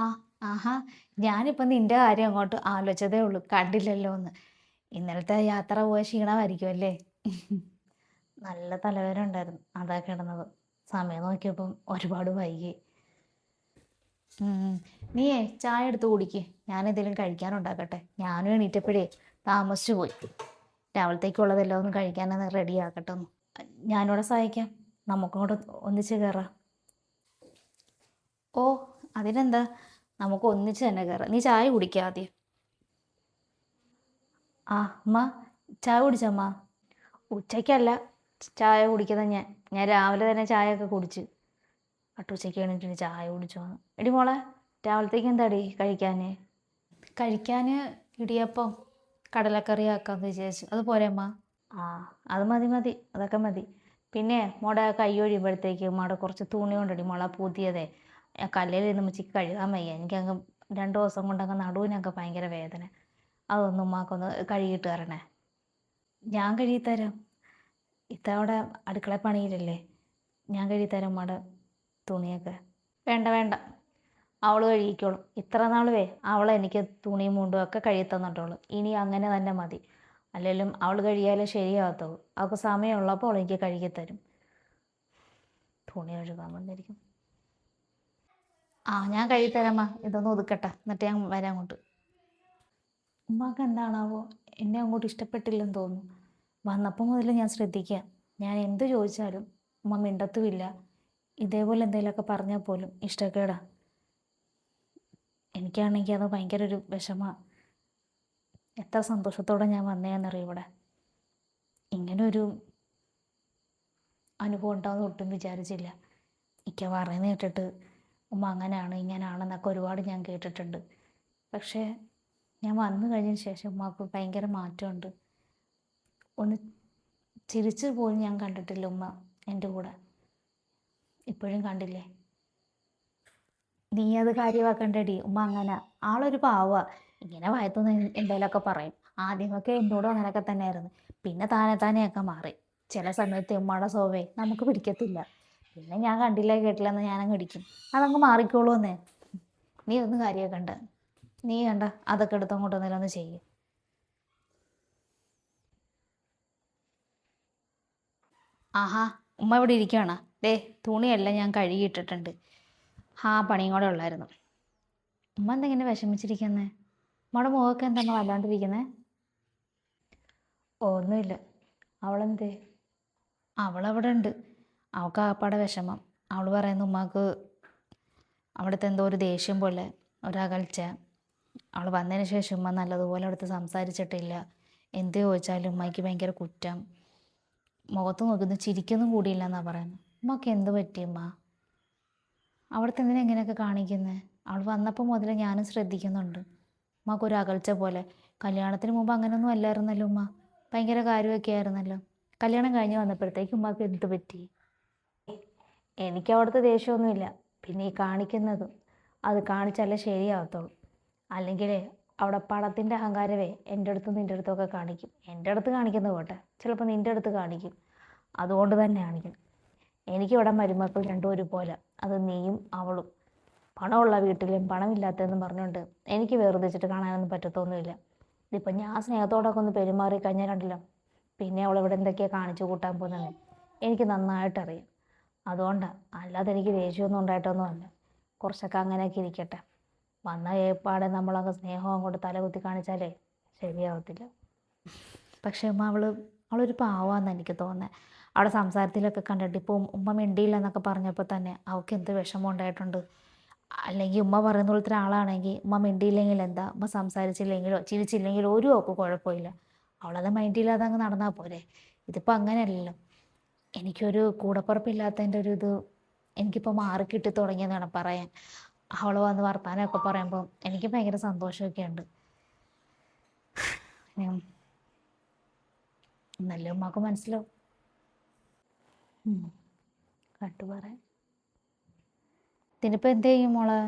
ആ, ആഹാ! ഞാനിപ്പം നിന്റെ കാര്യം അങ്ങോട്ട് ആലോചിച്ചതേ ഉള്ളൂ. കണ്ടില്ലല്ലോ എന്ന്. ഇന്നലത്തെ യാത്ര പോയ ക്ഷീണമായിരിക്കും അല്ലേ? നല്ല തലവേദന ഉണ്ടായിരുന്നു. അതാ കിടന്നത്. സമയം നോക്കിയപ്പം ഒരുപാട് വൈകി. ഉം. നീയേ ചായ എടുത്ത് കുടിക്ക്. ഞാനെന്തെങ്കിലും കഴിക്കാനുണ്ടാക്കട്ടെ. ഞാനും എണീറ്റപ്പോഴേ താമസിച്ചു പോയി. രാവിലത്തേക്കുള്ളതെല്ലാം ഒന്ന് കഴിക്കാനൊന്ന് റെഡിയാക്കട്ടെ ഒന്ന്. ഞാനിവിടെ സഹായിക്കാം. നമുക്കും കൂടെ ഒന്നിച്ച് കയറാം. ഓ, അതിനെന്താ? നമുക്ക് ഒന്നിച്ച് തന്നെ കയറാം. നീ ചായ കുടിക്കുക ആദ്യം. ആ, അമ്മ ചായ കുടിച്ചമ്മ? ഉച്ചയ്ക്കല്ല ചായ കുടിക്കുന്നത് ഞാൻ. ഞാൻ രാവിലെ തന്നെ ചായയൊക്കെ കുടിച്ച്. ഉച്ചയ്ക്ക് എണീറ്റിട്ട് ചായ കുടിച്ചോന്ന്. എടി മോളെ, രാവിലത്തേക്ക് എന്താടി കഴിക്കാൻ? കഴിക്കാൻ ഇടിയപ്പം കടലക്കറി ആക്കാമെന്ന് വിചാരിച്ചു. അത് പോരെ അമ്മ? ആ, അത് മതി മതി. അതൊക്കെ മതി. പിന്നെ മോടെ കൈ ഒഴിയുമ്പോഴത്തേക്ക് മോടെ കുറച്ച് തുണി കൊണ്ടടി മോളെ പുതിയതേ. കല്ലിൽ നിന്ന് ഉമ്മച്ചിക്ക് കഴുകാൻ വയ്യ. എനിക്കങ്ങ് 2 ദിവസം കൊണ്ടങ്ങ് നടുവിനൊക്കെ ഭയങ്കര വേദന. അതൊന്ന് ഉമ്മാക്കൊന്ന് കഴുകിയിട്ട് തരണേ. ഞാൻ കഴുകിത്തരാം. ഇത്തവണ അടുക്കള പണിയിലല്ലേ, ഞാൻ കഴുകിത്തരാം ഉമ്മയുടെ തുണിയൊക്കെ. വേണ്ട വേണ്ട, അവൾ കഴുകിക്കോളും. ഇത്ര നാളുവേ അവൾ എനിക്ക് തുണിയും മുണ്ടും ഒക്കെ കഴുകി തന്നിട്ടുള്ളൂ. ഇനി അങ്ങനെ തന്നെ മതി. അല്ലെങ്കിലും അവൾ കഴുകിയാലേ ശരിയാകത്തുള്ളൂ. അവൾക്ക് സമയമുള്ളപ്പോൾ അവൾ എനിക്ക് കഴുകിത്തരും. തുണി കഴുകാൻ വന്നിരിക്കും. ആ, ഞാൻ കഴുകിത്തരാമ്മ. ഇതൊന്ന് ഒതുക്കട്ടെ, എന്നിട്ട് ഞാൻ വരാം അങ്ങോട്ട്. ഉമ്മാക്ക് എന്താണാവോ എന്നെ അങ്ങോട്ട് ഇഷ്ടപ്പെട്ടില്ലെന്ന് തോന്നുന്നു. വന്നപ്പോൾ മുതൽ ഞാൻ ശ്രദ്ധിക്കാം. ഞാൻ എന്ത് ചോദിച്ചാലും ഉമ്മ മിണ്ടത്തുമില്ല. ഇതേപോലെ എന്തെങ്കിലുമൊക്കെ പറഞ്ഞാൽ പോലും ഇഷ്ടക്കേടാ. എനിക്കാണെങ്കിൽ അത് ഭയങ്കര ഒരു വിഷമമാണ്. എത്ര സന്തോഷത്തോടെ ഞാൻ വന്നേന്നറിയും ഇവിടെ. ഇങ്ങനൊരു അനുഭവം ഉണ്ടാവുമെന്ന് ഒട്ടും വിചാരിച്ചില്ല. ഇക്ക പറയുന്നത് കേട്ടിട്ട് ഉമ്മ അങ്ങനെയാണ് ഇങ്ങനെയാണെന്നൊക്കെ ഒരുപാട് ഞാൻ കേട്ടിട്ടുണ്ട്. പക്ഷേ ഞാൻ വന്നു കഴിഞ്ഞതിന് ശേഷം ഉമ്മക്ക് ഭയങ്കര മാറ്റമുണ്ട്. ഒന്ന് ചിരിച്ചു പോലും ഞാൻ കണ്ടിട്ടില്ല ഉമ്മ എൻ്റെ കൂടെ. ഇപ്പോഴും കണ്ടില്ലേ? നീ അത് കാര്യമാക്കണ്ടടി. ഉമ്മ അങ്ങനെ ആളൊരു പാവ. ഇങ്ങനെ വയത്തുനിന്ന് എന്തെങ്കിലുമൊക്കെ പറയും. ആദ്യമൊക്കെ എന്നോടും അങ്ങനെയൊക്കെ തന്നെയായിരുന്നു. പിന്നെ താനെ താനെയൊക്കെ മാറി. ചില സമയത്ത് ഉമ്മയുടെ സ്വഭാവേ നമുക്ക് പിടിക്കത്തില്ല. പിന്നെ ഞാൻ കണ്ടില്ല കേട്ടില്ല എന്ന് ഞാനങ്ങ് ഇടിക്കും. അതങ്ങ് മാറിക്കോളൂ എന്നേ. നീ ഒന്നും കാര്യമാക്കണ്ട. നീ കണ്ട അതൊക്കെ എടുത്ത് അങ്ങോട്ട് എന്തെങ്കിലും ഒന്ന് ചെയ്യും. ആഹാ, ഉമ്മ ഇവിടെ ഇരിക്കുകയാണ്. ദേ, തുണിയെല്ലാം ഞാൻ കഴുകിയിട്ടിട്ടുണ്ട്. ആ പണിയും കൂടെ ഉള്ളായിരുന്നു. ഉമ്മ എന്തെങ്ങനെ വിഷമിച്ചിരിക്കുന്നേ? ഉമ്മയുടെ മുഖമൊക്കെ എന്താ വല്ലാണ്ടിരിക്കുന്നേ? ഒന്നുമില്ല. അവളെന്തേ? അവളവിടെ ഉണ്ട്. അവൾക്ക് ആപ്പാടെ വിഷമം. അവൾ പറയുന്നു ഉമ്മാക്ക് അവിടുത്തെ എന്തോ ഒരു ദേഷ്യം പോലെ, ഒരകൽച്ച. അവൾ വന്നതിന് ശേഷം ഉമ്മ നല്ലതുപോലെ അടുത്ത് സംസാരിച്ചിട്ടില്ല. എന്ത് ചോദിച്ചാലും ഉമ്മയ്ക്ക് ഭയങ്കര കുറ്റം. മുഖത്ത് നോക്കുന്നു ചിരിക്കൊന്നും കൂടിയില്ല എന്നാണ് പറയുന്നത്. ഉമ്മക്ക് എന്ത് പറ്റി ഉമ്മ? അവിടുത്തെ എന്തിനാ ഇങ്ങനെയൊക്കെ കാണിക്കുന്നത്? അവൾ വന്നപ്പോൾ മുതൽ ഞാനും ശ്രദ്ധിക്കുന്നുണ്ട്. ഉമ്മക്കൊരു അകൽച്ച പോലെ. കല്യാണത്തിന് മുമ്പ് അങ്ങനെയൊന്നും അല്ലായിരുന്നല്ലോ ഉമ്മ. ഭയങ്കര കാര്യമൊക്കെ ആയിരുന്നല്ലോ. കല്യാണം കഴിഞ്ഞ് വന്നപ്പോഴത്തേക്ക് ഉമ്മക്ക് എന്ത് പറ്റി? എനിക്ക് അവിടുത്തെ ദേഷ്യമൊന്നുമില്ല. പിന്നെ ഈ കാണിക്കുന്നതും അത് കാണിച്ചാലേ ശരിയാവത്തുള്ളൂ. അല്ലെങ്കിലേ അവിടെ പണത്തിൻ്റെ അഹങ്കാരമേ എൻ്റെ അടുത്തും നിൻ്റെ അടുത്തൊക്കെ കാണിക്കും. എൻ്റെ അടുത്ത് കാണിക്കുന്നത് പോട്ടെ, ചിലപ്പോൾ നിൻ്റെ അടുത്ത് കാണിക്കും. അതുകൊണ്ട് തന്നെ കാണിക്കും. എനിക്കിവിടെ മരുമക്കൾ രണ്ടും ഒരുപോലെ. അത് നീയും അവളും. പണമുള്ള വീട്ടിലും പണമില്ലാത്തതെന്നും പറഞ്ഞുകൊണ്ട് എനിക്ക് വേർതിരിച്ചിട്ട് കാണാനൊന്നും പറ്റത്തൊന്നുമില്ല. ഇതിപ്പോൾ ഞാൻ സ്നേഹത്തോടൊക്കെ ഒന്ന് പെരുമാറി കഴിഞ്ഞാൽ കണ്ടില്ല, പിന്നെ അവളിവിടെ എന്തൊക്കെയാണ് കാണിച്ചു കൂട്ടാൻ പോകുന്നത് എനിക്ക് നന്നായിട്ടറിയാം. അതുകൊണ്ടാണ്, അല്ലാതെ എനിക്ക് ദേഷ്യമൊന്നും ഉണ്ടായിട്ടൊന്നും അല്ല. കുറച്ചൊക്കെ അങ്ങനെയൊക്കെ ഇരിക്കട്ടെ. വന്ന ഏപ്പാടെ നമ്മളങ്ങ് സ്നേഹം അങ്ങോട്ട് തലകുത്തി കാണിച്ചാലേ ശരിയാവത്തില്ല. പക്ഷേ ഉമ്മ അവളൊരു പാവാന്ന് എനിക്ക് തോന്നുന്നത്. അവളുടെ സംസാരത്തിലൊക്കെ കണ്ടിട്ട് ഇപ്പോൾ ഉമ്മ മിണ്ടിയില്ല എന്നൊക്കെ പറഞ്ഞപ്പോൾ തന്നെ അവൾക്ക് എന്ത് വിഷമം ഉണ്ടായിട്ടുണ്ട്. അല്ലെങ്കിൽ ഉമ്മ പറയുന്ന പോലത്തെ ഒരാളാണെങ്കിൽ ഉമ്മ മിണ്ടിയില്ലെങ്കിൽ എന്താ, ഉമ്മ സംസാരിച്ചില്ലെങ്കിലോ ചിരിച്ചില്ലെങ്കിലോ ഒരു അവൾക്ക് കുഴപ്പമില്ല. അവളത് മൈൻഡില്ലാതെ അങ്ങ് നടന്നാൽ പോരെ. ഇതിപ്പോൾ അങ്ങനെയല്ലല്ലോ. എനിക്കൊരു കൂടപ്പിറപ്പില്ലാത്തതിൻ്റെ ഒരു ഇത് എനിക്കിപ്പോൾ മാറിക്കിട്ടി തുടങ്ങിയെന്ന് വേണം പറയാൻ. അവൾ വന്ന് വർത്താനമൊക്കെ പറയുമ്പോൾ എനിക്ക് ഭയങ്കര സന്തോഷമൊക്കെ ഉണ്ട്. നല്ല ഉമ്മാക്ക് മനസ്സിലാവും. കണ്ടു പറയാൻ. ഇതിനിപ്പോൾ എന്ത് ചെയ്യും മോളെ?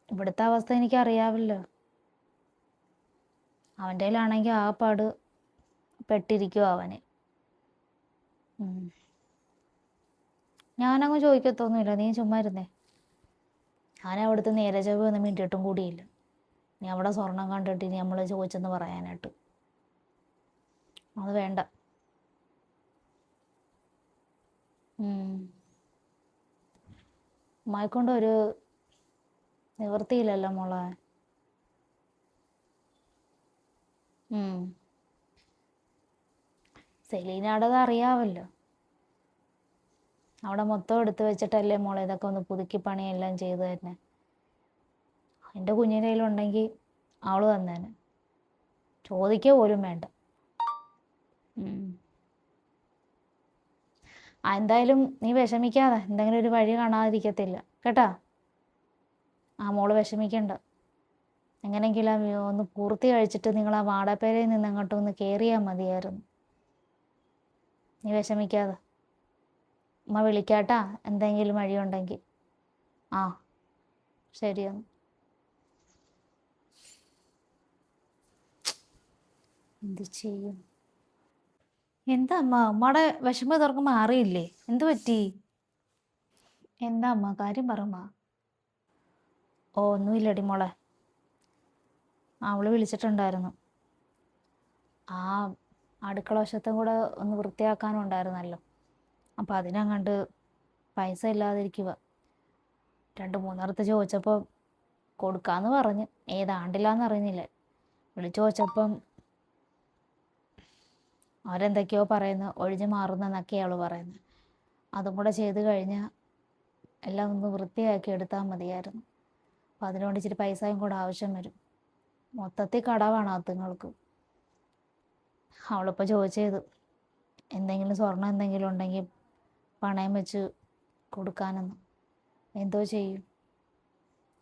ഇവിടുത്തെ അവസ്ഥ എനിക്കറിയാമല്ലോ. അവൻ്റെ കയ്യിലാണെങ്കിൽ ആ പാട് പെട്ടിരിക്കുമോ അവന്. ഞാനങ്ങ് ചോദിക്കത്തൊന്നുമില്ല, നീ ചുമ്മാ ഇരുന്നേ. ഞാൻ അവിടുത്തെ നേരെ ചൊവ്വ ഒന്നും മിണ്ടിയിട്ടും കൂടിയില്ല. ഇനി അവിടെ സ്വർണം കണ്ടിട്ട് ഇനി നമ്മൾ ചോദിച്ചെന്ന് പറയാനായിട്ട്. അത് വേണ്ട. ഉമ്മായിക്കൊണ്ട് ഒരു നിവൃത്തിയില്ലല്ലോ മോളെ. സെലീനയുടേത് അറിയാമല്ലോ. അവിടെ മൊത്തം എടുത്ത് വെച്ചിട്ടല്ലേ മോളെ ഇതൊക്കെ ഒന്ന് പുതുക്കി പണിയെല്ലാം ചെയ്തു തന്നെ. എൻ്റെ കുഞ്ഞിൻ്റെ കയ്യിലുണ്ടെങ്കിൽ അവൾ തന്നേനെ, ചോദിക്കുക പോലും വേണ്ട. എന്തായാലും നീ വിഷമിക്കാതെ, എന്തെങ്കിലും ഒരു വഴി കാണാതിരിക്കത്തില്ല കേട്ടാ. മോള് വിഷമിക്കണ്ട. എങ്ങനെയെങ്കിലും ഒന്ന് പൂർത്തി കഴിച്ചിട്ട് നിങ്ങൾ ആ വാടപ്പേരയിൽ നിന്ന് അങ്ങോട്ട് ഒന്ന് കയറിയാൽ മതിയായിരുന്നു. നീ വിഷമിക്കാതെ. ഉമ്മ വിളിക്കാട്ടാ എന്തെങ്കിലും വഴിയുണ്ടെങ്കിൽ. ആ ശരിയെന്ന്. എന്ത് ചെയ്യും? എന്താ അമ്മ, ഉമ്മയുടെ വിഷമം തുറക്കുമ്പോൾ മാറിയില്ലേ? എന്തു പറ്റി? എന്താ അമ്മ, കാര്യം പറമ്മ. ഒന്നുമില്ലടി മോളെ. അവള് വിളിച്ചിട്ടുണ്ടായിരുന്നു. ആ അടുക്കള വശത്തും കൂടെ ഒന്ന് വൃത്തിയാക്കാനും ഉണ്ടായിരുന്നല്ലോ. അപ്പം അതിനങ്ങണ്ട് പൈസ ഇല്ലാതിരിക്കുക. 2-3 ചോദിച്ചപ്പോൾ കൊടുക്കാമെന്ന് പറഞ്ഞ്, ഏതാണ്ടില്ലാന്ന് അറിഞ്ഞില്ല. വിളിച്ചു ചോദിച്ചപ്പം അവരെന്തൊക്കെയോ പറയുന്നു, ഒഴിഞ്ഞു മാറുന്നെന്നൊക്കെയാണ് അവൾ പറയുന്നത്. അതും കൂടെ ചെയ്ത് കഴിഞ്ഞാൽ എല്ലാം ഒന്ന് വൃത്തിയാക്കി എടുത്താൽ മതിയായിരുന്നു. അപ്പം അതിനുവേണ്ടി ഇച്ചിരി പൈസയും കൂടെ ആവശ്യം വരും. മൊത്തത്തിൽ കടവാണ് അതുങ്ങൾക്ക്. അവളിപ്പോൾ ചോദിച്ചത് എന്തെങ്കിലും സ്വർണം എന്തെങ്കിലും ഉണ്ടെങ്കിൽ പണയം വെച്ച് കൊടുക്കാനെന്ന്. എന്തോ ചെയ്യും?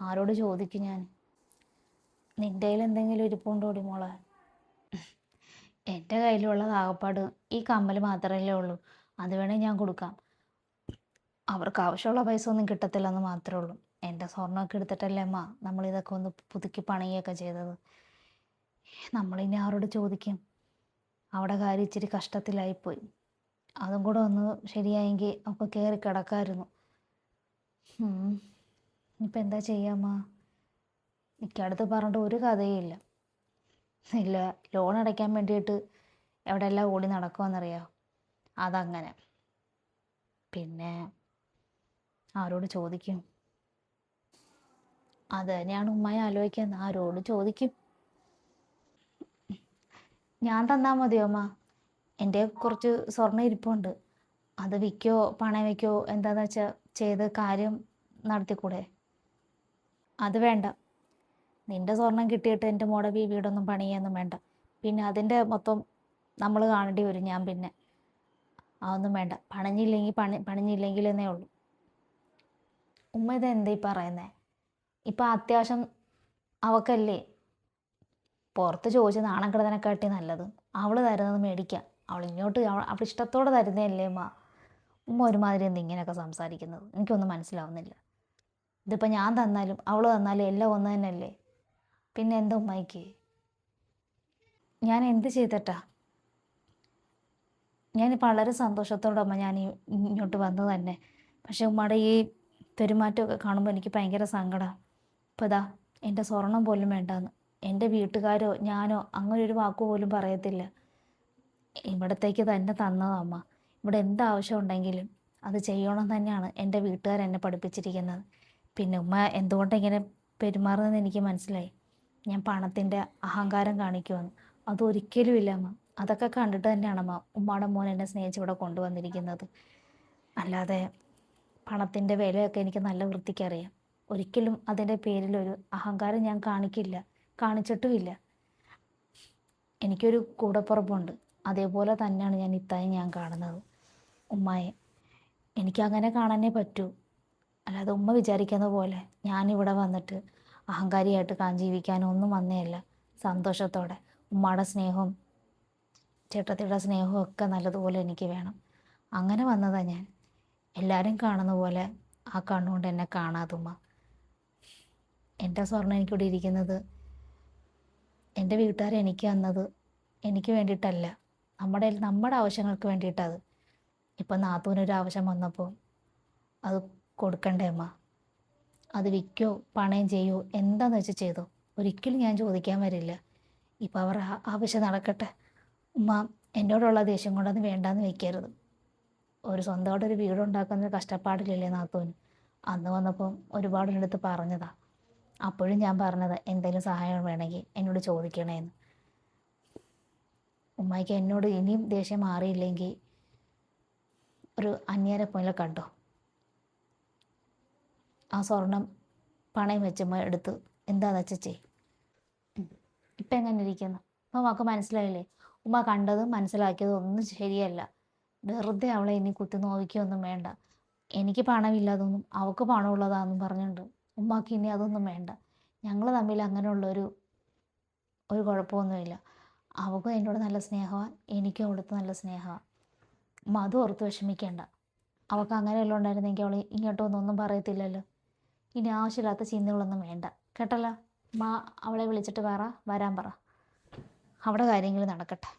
ആരോട് ചോദിക്കും ഞാൻ? നിൻ്റെ കയ്യിൽ എന്തെങ്കിലും ഇരിപ്പുണ്ടോടി മോളെ? എൻ്റെ കയ്യിലുള്ളത് ആകപ്പാട് ഈ കമ്മൽ മാത്രമല്ലേ ഉള്ളൂ. അത് വേണമെങ്കിൽ ഞാൻ കൊടുക്കാം. അവർക്ക് ആവശ്യമുള്ള പൈസ ഒന്നും കിട്ടത്തില്ലെന്ന് മാത്രമേ ഉള്ളൂ. എൻ്റെ സ്വർണ്ണമൊക്കെ എടുത്തിട്ടല്ലേ അമ്മ നമ്മളിതൊക്കെ ഒന്ന് പുതുക്കി പണിയുകയൊക്കെ ചെയ്തത്. നമ്മളിനി ആരോട് ചോദിക്കും? അവിടെ കാര്യം ഇച്ചിരി കഷ്ടത്തിലായിപ്പോയി. അതും കൂടെ ഒന്ന് ശരിയായെങ്കിൽ ഒക്കെ കയറി കിടക്കാമായിരുന്നു. ഇപ്പം എന്താ ചെയ്യാമ്മ? എനിക്കടുത്ത് പറഞ്ഞിട്ട് ഒരു കഥയും ഇല്ല. ലോൺ അടയ്ക്കാൻ വേണ്ടിയിട്ട് എവിടെയെല്ലാം ഓടി നടക്കുമെന്നറിയാമോ? അതങ്ങനെ. പിന്നെ ആരോട് ചോദിക്കും? അത് തന്നെയാണ് ഉമ്മയെ ആലോചിക്കുന്നത്. ആരോട് ചോദിക്കും? ഞാൻ തന്നാൽ മതിയോ അമ്മ? എൻ്റെ കുറച്ച് സ്വർണ്ണം ഇരിപ്പുണ്ട്. അത് വിൽക്കോ പണയം വയ്ക്കോ എന്താണെന്ന് വെച്ചാൽ ചെയ്ത് കാര്യം നടത്തിക്കൂടെ? അത് വേണ്ട. നിൻ്റെ സ്വർണം കിട്ടിയിട്ട് എൻ്റെ മോടെ വീടൊന്നും പണിയൊന്നും വേണ്ട. പിന്നെ അതിൻ്റെ മൊത്തം നമ്മൾ കാണേണ്ടി വരും. ഞാൻ പിന്നെ അതൊന്നും വേണ്ട. പണിഞ്ഞില്ലെങ്കിൽ എന്നേ ഉള്ളൂ. ഉമ്മ ഇതെന്താ ഈ പറയുന്നത്? ഇപ്പം അത്യാവശ്യം അവക്കല്ലേ. പുറത്ത് ചോദിച്ച് നാണം കിടന്നതിനെക്കാട്ടി നല്ലത് അവൾ തരുന്നത് മേടിക്കാം. അവൾ ഇഷ്ടത്തോടെ തരുന്നതല്ലേ അമ്മ. ഉമ്മ ഒരുമാതിരി എന്താ ഇങ്ങനെയൊക്കെ സംസാരിക്കുന്നത്? എനിക്കൊന്നും മനസ്സിലാവുന്നില്ല. ഇതിപ്പോൾ ഞാൻ തന്നാലും അവൾ തന്നാലും എല്ലാം ഒന്ന് തന്നെയല്ലേ. പിന്നെ എന്താ ഉമ്മയ്ക്ക്? ഞാൻ എന്ത് ചെയ്തിട്ടാ? ഞാൻ വളരെ സന്തോഷത്തോടെ അമ്മ ഞാൻ ഇങ്ങോട്ട് വന്നത് തന്നെ. പക്ഷെ ഉമ്മയുടെ ഈ പെരുമാറ്റമൊക്കെ കാണുമ്പോൾ എനിക്ക് ഭയങ്കര സങ്കടമാണ്. ഇപ്പോൾ ഇതാ എൻ്റെ സ്വർണം പോലും വേണ്ടാന്ന് എൻ്റെ വീട്ടുകാരോ ഞാനോ അങ്ങനെ ഒരു വാക്കുപോലും പറയത്തില്ല. ഇവിടത്തേക്ക് തന്നെ തന്നതാണ് അമ്മ. ഇവിടെ എന്താവശ്യം ഉണ്ടെങ്കിലും അത് ചെയ്യണം തന്നെയാണ് എൻ്റെ വീട്ടുകാരെന്നെ പഠിപ്പിച്ചിരിക്കുന്നത്. പിന്നെ ഉമ്മ എന്തുകൊണ്ടാണ് ഇങ്ങനെ പെരുമാറുന്നതെന്ന് എനിക്ക് മനസ്സിലായി. ഞാൻ പണത്തിൻ്റെ അഹങ്കാരം കാണിക്കുമെന്ന്. അതൊരിക്കലും ഇല്ല അമ്മ. അതൊക്കെ കണ്ടിട്ട് തന്നെയാണ് അമ്മ ഉമ്മയുടെ മോൻ എന്നെ സ്നേഹിച്ച് ഇവിടെ കൊണ്ടുവന്നിരിക്കുന്നത്. അല്ലാതെ പണത്തിൻ്റെ വിലയൊക്കെ എനിക്ക് നല്ല വൃത്തിക്കറിയാം. ഒരിക്കലും അതിൻ്റെ പേരിലൊരു അഹങ്കാരം ഞാൻ കാണിച്ചിട്ടുമില്ല. എനിക്കൊരു കൂടപ്പുറപ്പുണ്ട്. അതേപോലെ തന്നെയാണ് ഞാൻ ഇത്തായി ഞാൻ കാണുന്നത് ഉമ്മായെ. എനിക്കങ്ങനെ കാണാനേ പറ്റൂ. അല്ലാതെ ഉമ്മ വിചാരിക്കുന്ന പോലെ ഞാനിവിടെ വന്നിട്ട് അഹങ്കാരിയായിട്ട് ജീവിക്കാനോ ഒന്നും വന്നേയല്ല. സന്തോഷത്തോടെ ഉമ്മയുടെ സ്നേഹവും ചേട്ടത്തിയുടെ സ്നേഹവും ഒക്കെ നല്ലതുപോലെ എനിക്ക് വേണം. അങ്ങനെ വന്നതാണ് ഞാൻ. എല്ലാവരും കാണുന്ന പോലെ ആ കണ്ണുകൊണ്ട് എന്നെ കാണാതെ ഉമ്മ. എൻ്റെ സ്വർണ്ണം എനിക്കിവിടെ ഇരിക്കുന്നത് എൻ്റെ വീട്ടുകാർ എനിക്ക് തന്നത് എനിക്ക് വേണ്ടിയിട്ടല്ല, നമ്മുടെ ആവശ്യങ്ങൾക്ക് വേണ്ടിയിട്ടത്. ഇപ്പം നാത്തൂനൊരു ആവശ്യം വന്നപ്പോൾ അത് കൊടുക്കണ്ടേ അമ്മ? അത് വിൽക്കോ പണയം ചെയ്യോ എന്താണെന്ന് വെച്ച് ചെയ്തോ, ഒരിക്കലും ഞാൻ ചോദിക്കാൻ വരില്ല. ഇപ്പം അവർ ആവശ്യം നടക്കട്ടെ. ഉമ്മ എന്നോടുള്ള ദേഷ്യം കൊണ്ടത് വേണ്ടാന്ന് വെക്കരുത്. ഒരു സ്വന്തമായിട്ടൊരു വീടുണ്ടാക്കുന്ന കഷ്ടപ്പാടില്ലല്ലേ നാത്തൂന്. അന്ന് വന്നപ്പം ഒരുപാട് എൻ്റെ അടുത്ത് പറഞ്ഞതാ. അപ്പോഴും ഞാൻ പറഞ്ഞത് എന്തെങ്കിലും സഹായം വേണമെങ്കിൽ എന്നോട് ചോദിക്കണേന്ന്. ഉമ്മായിക്ക് എന്നോട് ഇനിയും ദേഷ്യം മാറിയില്ലെങ്കിൽ ഒരു അന്യരെ പോലെ കണ്ടോ. ആ സ്വർണം പണയം വെച്ചുമ്മ എടുത്ത് എന്താന്ന് വെച്ചാൽ ചെയ്യും. ഇപ്പം എങ്ങനെ ഇരിക്കുന്നു? അപ്പം ഉമ്മക്ക് മനസ്സിലായില്ലേ? ഉമ്മ കണ്ടതും മനസ്സിലാക്കിയതും ഒന്നും ശരിയല്ല. വെറുതെ അവളെ ഇനി കുത്തി നോവിക്കുകയൊന്നും വേണ്ട. എനിക്ക് പണമില്ലാതൊന്നും അവൾക്ക് പണമുള്ളതാണെന്നും പറഞ്ഞുകൊണ്ട് ഉമ്മാക്ക് ഇനി അതൊന്നും വേണ്ട. ഞങ്ങൾ തമ്മിൽ അങ്ങനെയുള്ളൊരു കുഴപ്പമൊന്നുമില്ല. അവൾക്കും എന്നോട് നല്ല സ്നേഹമാണ്, എനിക്കും അവിടുത്തെ നല്ല സ്വഭാവമാണ്. ഉമ്മ അതും ഓർത്ത് വിഷമിക്കേണ്ട. അവൾക്ക് അങ്ങനെയല്ല ഉണ്ടായിരുന്നെങ്കിൽ അവൾ ഇങ്ങോട്ടൊന്നും പറയത്തില്ലല്ലോ. ഇനി ആവശ്യമില്ലാത്ത ചിന്തകളൊന്നും വേണ്ട കേട്ടല്ലോ. ഉമ്മ അവളെ വിളിച്ചിട്ട് വരാൻ പറ. അവിടെ കാര്യങ്ങൾ നടക്കട്ടെ.